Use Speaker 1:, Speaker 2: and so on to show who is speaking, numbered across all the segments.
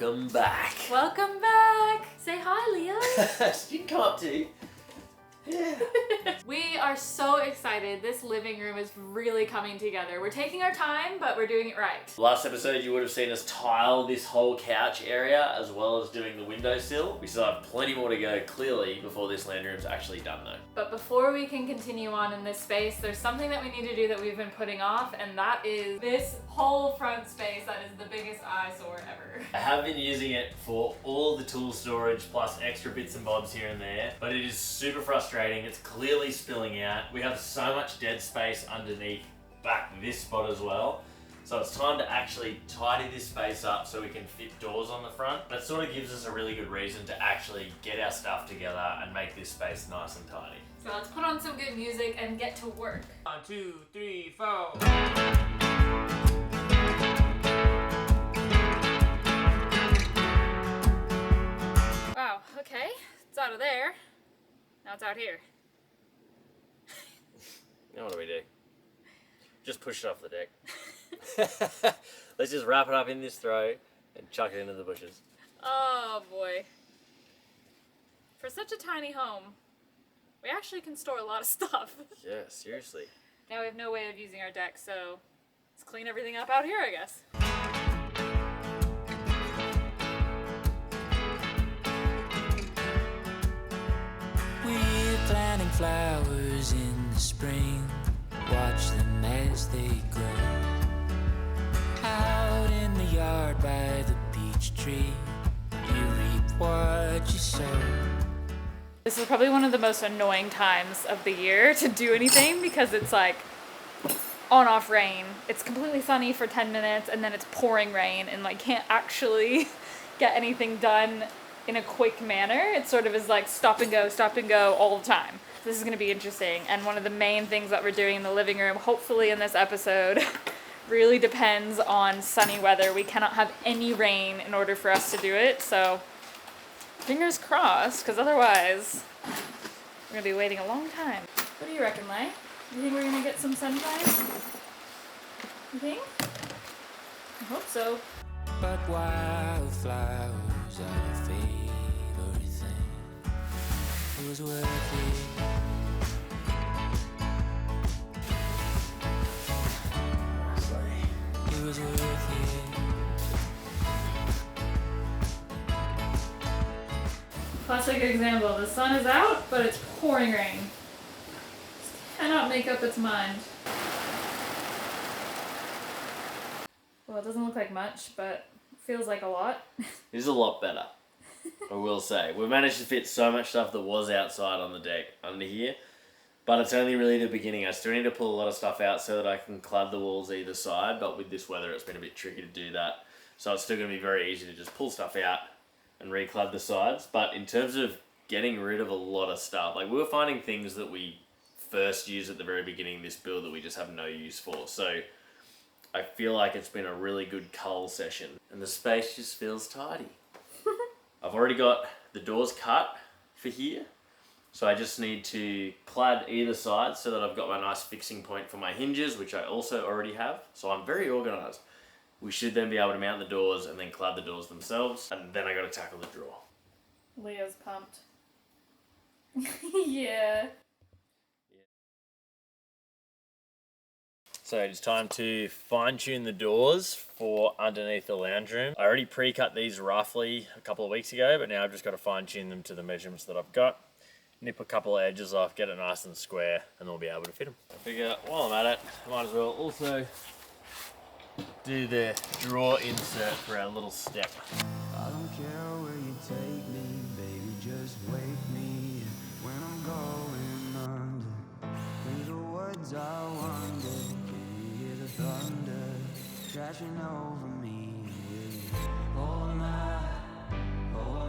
Speaker 1: Welcome back.
Speaker 2: Welcome back. Say hi, Leo.
Speaker 1: She didn't come up to you. Yeah.
Speaker 2: We are so excited. This living room is really coming together. We're taking our time, but we're doing it right.
Speaker 1: Last episode you would have seen us tile this whole couch area as well as doing the windowsill. We still have plenty more to go clearly before this landry room's actually done though.
Speaker 2: But before we can continue on in this space, there's something that we need to do that we've been putting off, and that is this whole front space that is the biggest eyesore ever.
Speaker 1: I have been using it for all the tool storage plus extra bits and bobs here and there, but it is super frustrating. It's clearly spilling out. We have so much dead space underneath back this spot as well. So it's time to actually tidy this space up so we can fit doors on the front. That sort of gives us a really good reason to actually get our stuff together and make this space nice and tidy.
Speaker 2: So let's put on some good music and get to work.
Speaker 1: 1, 2, 3, 4.
Speaker 2: Wow, okay. It's out of there. Now it's out here.
Speaker 1: Now what do we do? Just push it off the deck. Let's just wrap it up in this throw and chuck it into the bushes.
Speaker 2: Oh boy. For such a tiny home, we actually can store a lot of stuff.
Speaker 1: Yeah, seriously.
Speaker 2: Now we have no way of using our deck, so let's clean everything up out here, I guess.
Speaker 3: We're planting flowers in the spring, watch them as they grow. Out in the yard by the beech tree, you reap what you sow.
Speaker 2: This is probably one of the most annoying times of the year to do anything because it's like on-off rain. It's completely sunny for 10 minutes and then it's pouring rain and like can't actually get anything done in a quick manner. It sort of is like stop and go all the time. This is going to be interesting, and one of the main things that we're doing in the living room, hopefully in this episode, really depends on sunny weather. We cannot have any rain in order for us to do it, so fingers crossed, because otherwise we're going to be waiting a long time. What do you reckon, Lay? You think we're going to get some sunshine? You think? I hope so.
Speaker 3: But wildflowers are your favorite thing. It was worth it. It was worth it.
Speaker 2: Classic example. The sun is out, but it's pouring rain. Just cannot make up its mind. Well, it doesn't look like much, but it feels like a lot.
Speaker 1: This is a lot better, I will say. We've managed to fit so much stuff that was outside on the deck under here, but it's only really the beginning. I still need to pull a lot of stuff out so that I can clad the walls either side, but with this weather it's been a bit tricky to do that. So it's still going to be very easy to just pull stuff out and reclad the sides. But in terms of getting rid of a lot of stuff, like we were finding things that we first used at the very beginning of this build that we just have no use for. So I feel like it's been a really good cull session and the space just feels tidy. I've already got the doors cut for here, so I just need to clad either side so that I've got my nice fixing point for my hinges, which I also already have. So I'm very organised. We should then be able to mount the doors and then clad the doors themselves, and then I got to tackle the drawer.
Speaker 2: Leo's pumped. Yeah.
Speaker 1: So it's time to fine tune the doors for underneath the lounge room. I already pre-cut these roughly a couple of weeks ago, but now I've just got to fine tune them to the measurements that I've got. Nip a couple of edges off, get it nice and square, and then we'll be able to fit them. I figure while I'm at it, I might as well also do the drawer insert for our little step.
Speaker 3: I don't care where you take me, baby, just wake me when I'm going under. Through the woods I wander, can you hear the thunder crashing over me? Hold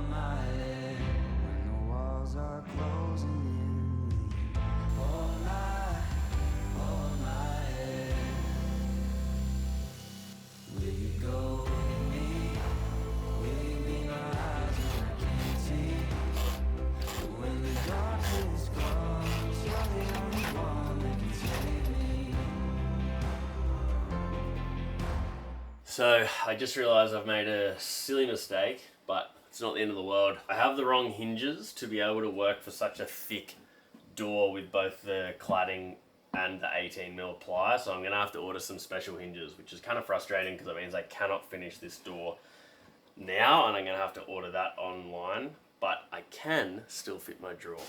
Speaker 3: my head when the walls are closing in. Hold my head. Will you go with me? Will you be my eyes when I can't see? When the darkness comes, you're the only one that can save me.
Speaker 1: So I just realised I've made a silly mistake, but it's not the end of the world. I have the wrong hinges to be able to work for such a thick door with both the cladding and the 18mm ply, so I'm going to have to order some special hinges, which is kind of frustrating because it means I cannot finish this door now, and I'm going to have to order that online, but I can still fit my drawer.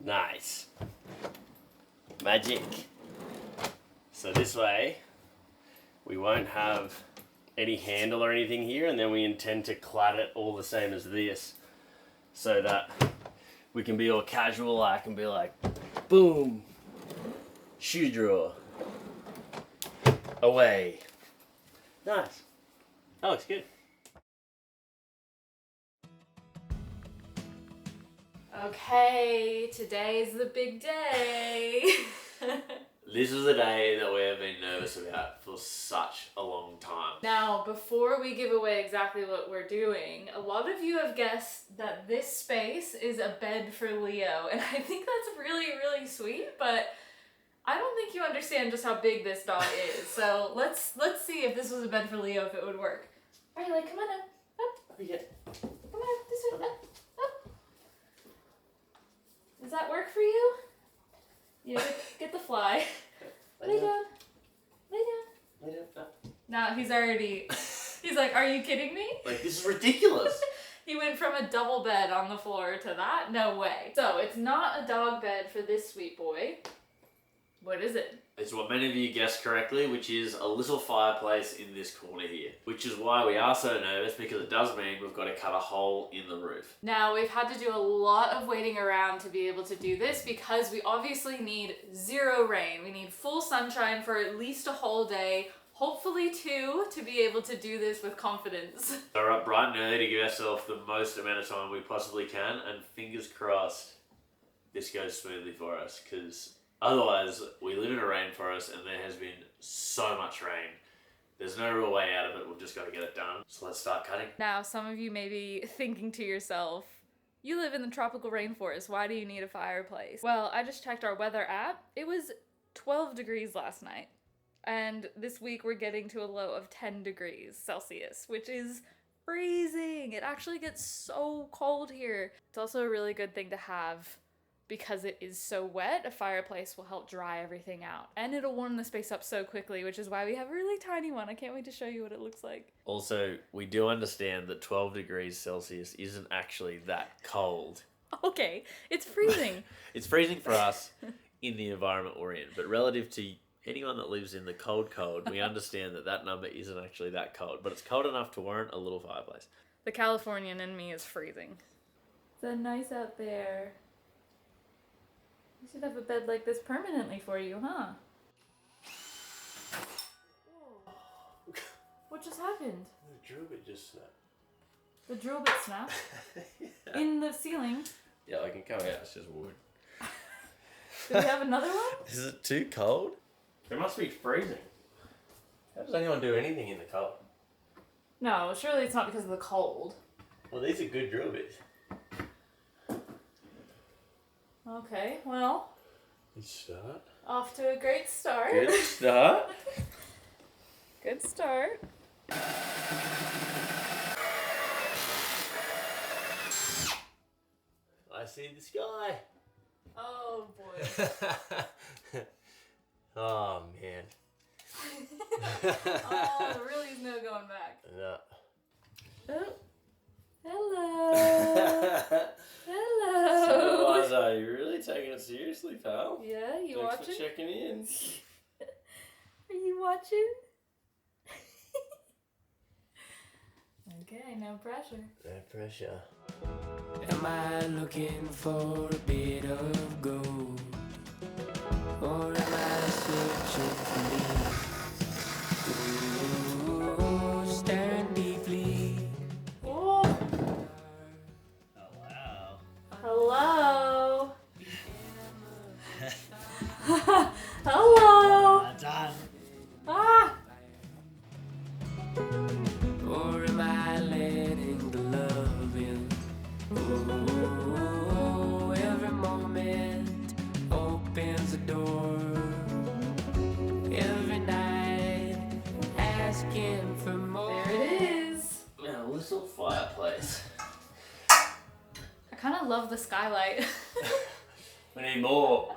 Speaker 1: Nice. Magic. So this way we won't have any handle or anything here, and then we intend to clad it all the same as this so that we can be all casual like and be like, boom, shoe drawer, away. Nice. That looks good.
Speaker 2: Okay, today's the big day.
Speaker 1: This is a day that we have been nervous about for such a long time.
Speaker 2: Now, before we give away exactly what we're doing, a lot of you have guessed that this space is a bed for Leo, and I think that's really, really sweet, but I don't think you understand just how big this dog is. So let's see if this was a bed for Leo, if it would work. All right, like, come on up.
Speaker 1: Yeah.
Speaker 2: Come on, this way, up. Does that work for you? Yeah, get the fly. Lay down. Lay down. Now he's like, are you kidding me?
Speaker 1: Like, this is ridiculous.
Speaker 2: He went from a double bed on the floor to that? No way. So it's not a dog bed for this sweet boy. What is it?
Speaker 1: It's what many of you guessed correctly, which is a little fireplace in this corner here. Which is why we are so nervous, because it does mean we've got to cut a hole in the roof.
Speaker 2: Now, we've had to do a lot of waiting around to be able to do this because we obviously need zero rain. We need full sunshine for at least a whole day, hopefully 2, to be able to do this with confidence.
Speaker 1: So we're up bright and early to give ourselves the most amount of time we possibly can, and fingers crossed this goes smoothly for us, because otherwise, we live in a rainforest and there has been so much rain. There's no real way out of it, we've just got to get it done. So let's start cutting.
Speaker 2: Now, some of you may be thinking to yourself, you live in the tropical rainforest, why do you need a fireplace? Well, I just checked our weather app. It was 12 degrees last night. And this week we're getting to a low of 10 degrees Celsius, which is freezing. It actually gets so cold here. It's also a really good thing to have. Because it is so wet, a fireplace will help dry everything out. And it'll warm the space up so quickly, which is why we have a really tiny one. I can't wait to show you what it looks like.
Speaker 1: Also, we do understand that 12 degrees Celsius isn't actually that cold.
Speaker 2: Okay, it's freezing.
Speaker 1: It's freezing for us in the environment we're in, but relative to anyone that lives in the cold, we understand that that number isn't actually that cold, but it's cold enough to warrant a little fireplace.
Speaker 2: The Californian in me is freezing. It's so nice out there. We should have a bed like this permanently for you, huh? Whoa. What just happened?
Speaker 1: The drill bit just snapped.
Speaker 2: The drill bit snapped?
Speaker 1: Yeah.
Speaker 2: In the ceiling?
Speaker 1: Yeah, I can come out, it's just wood.
Speaker 2: Do we have another one?
Speaker 1: Is it too cold? It must be freezing. How does anyone do anything in the cold?
Speaker 2: No, surely it's not because of the cold.
Speaker 1: Well, these are good drill bits.
Speaker 2: Okay, well,
Speaker 1: Good start.
Speaker 2: off to a great start.
Speaker 1: Good start.
Speaker 2: Good start.
Speaker 1: I see the sky.
Speaker 2: Oh boy.
Speaker 1: Oh man.
Speaker 2: Oh, there really is no going back.
Speaker 1: No.
Speaker 2: Oh. Hello. Hello.
Speaker 1: So, are you really taking it seriously, pal?
Speaker 2: Yeah, you
Speaker 1: Thanks
Speaker 2: watching?
Speaker 1: for checking in.
Speaker 2: Are you watching? Okay, no pressure.
Speaker 1: No pressure.
Speaker 3: Am I looking for a bit of gold? Or am I searching for me? Ooh, staring deeply.
Speaker 2: Oh. Hello. Hello.
Speaker 1: Done.
Speaker 2: Ah.
Speaker 3: Or am I letting the love in? Ooh. asking for more.
Speaker 2: There it is.
Speaker 1: Our little fireplace.
Speaker 2: I kind of love the skylight.
Speaker 1: We need more.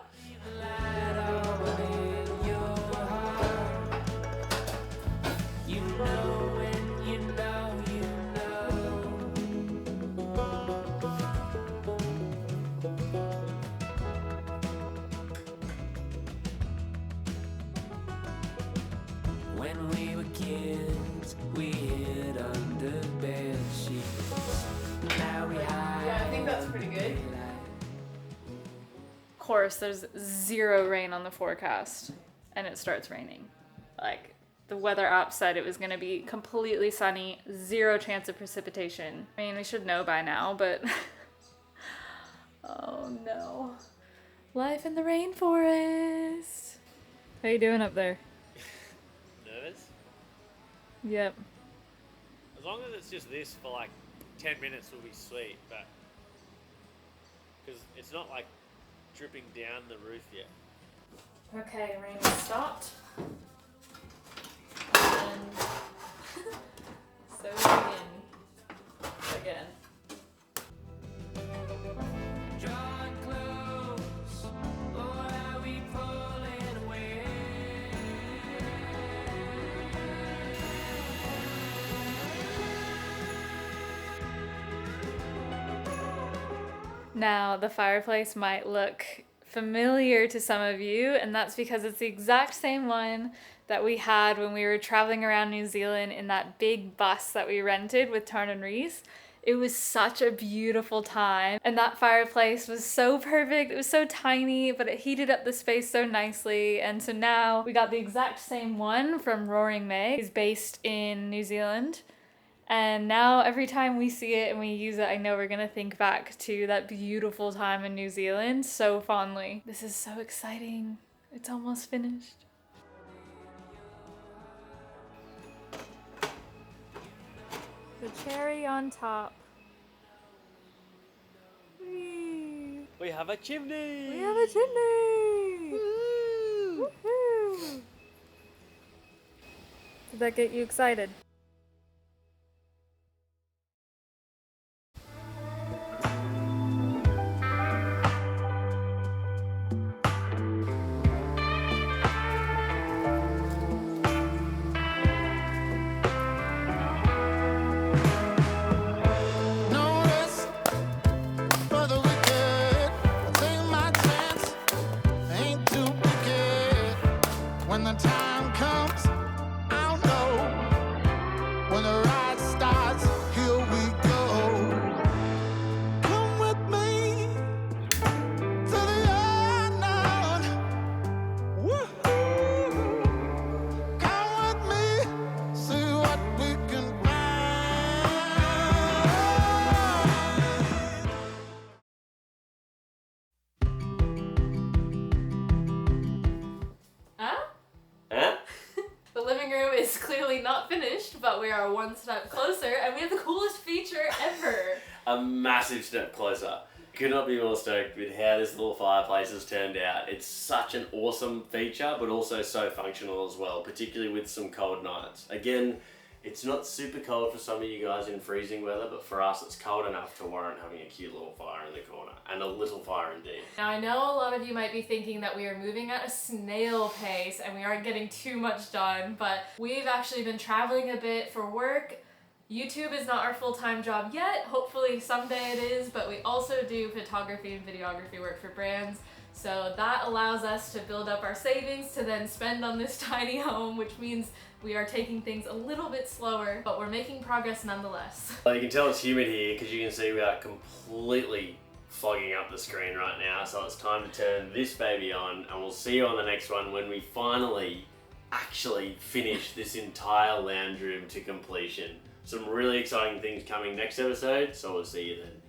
Speaker 3: Light on in your heart. You know when you know you know. When we were kids, we hid under bed sheets. Now we hide.
Speaker 2: Yeah, I think that's pretty good. Of course, there's 0 rain on the forecast, and it starts raining. Like, the weather app said it was going to be completely sunny, 0 chance of precipitation. I mean, we should know by now, but oh no. Life in the rainforest. How you doing up there?
Speaker 4: Nervous?
Speaker 2: Yep.
Speaker 4: As long as it's just this for like 10 minutes will be sweet, but because it's not like dripping down the roof yet.
Speaker 2: Okay, rain has stopped. And so again.
Speaker 3: Drawn close, or are we pulling away?
Speaker 2: Now, the fireplace might look familiar to some of you, and that's because it's the exact same one that we had when we were traveling around New Zealand in that big bus that we rented with Tarn and Reese. It was such a beautiful time, and that fireplace was so perfect. It was so tiny, but it heated up the space so nicely, and so now we got the exact same one from Roaring Meg. It's based in New Zealand. And now every time we see it and we use it, I know we're gonna think back to that beautiful time in New Zealand so fondly. This is so exciting. It's almost finished. The cherry on top. Whee!
Speaker 4: We have a chimney!
Speaker 2: We have a chimney! Woohoo! Did that get you excited?
Speaker 3: No rest for the wicked. I take my chance, ain't too wicked. When the time comes, I'll know. When the ride starts, here we go. Come with me to the unknown. Woo-hoo. Come with me, see what we can find.
Speaker 2: Huh?
Speaker 1: Huh?
Speaker 2: The living room is clearly not finished, but we are one step closer, and we have the coolest feature ever.
Speaker 1: A massive step closer. Could not be more stoked with how this little fireplace has turned out. It's such an awesome feature, but also so functional as well, particularly with some cold nights. Again, it's not super cold for some of you guys in freezing weather, but for us it's cold enough to warrant having a cute little fire in the corner. And a little fire indeed.
Speaker 2: Now, I know a lot of you might be thinking that we are moving at a snail pace and we aren't getting too much done, but we've actually been traveling a bit for work. YouTube is not our full-time job yet. Hopefully someday it is, but we also do photography and videography work for brands. So that allows us to build up our savings to then spend on this tiny home, which means we are taking things a little bit slower, but we're making progress nonetheless.
Speaker 1: Well, you can tell it's humid here because you can see we are completely fogging up the screen right now. So it's time to turn this baby on, and we'll see you on the next one when we finally actually finish this entire lounge room to completion. Some really exciting things coming next episode, so we'll see you then.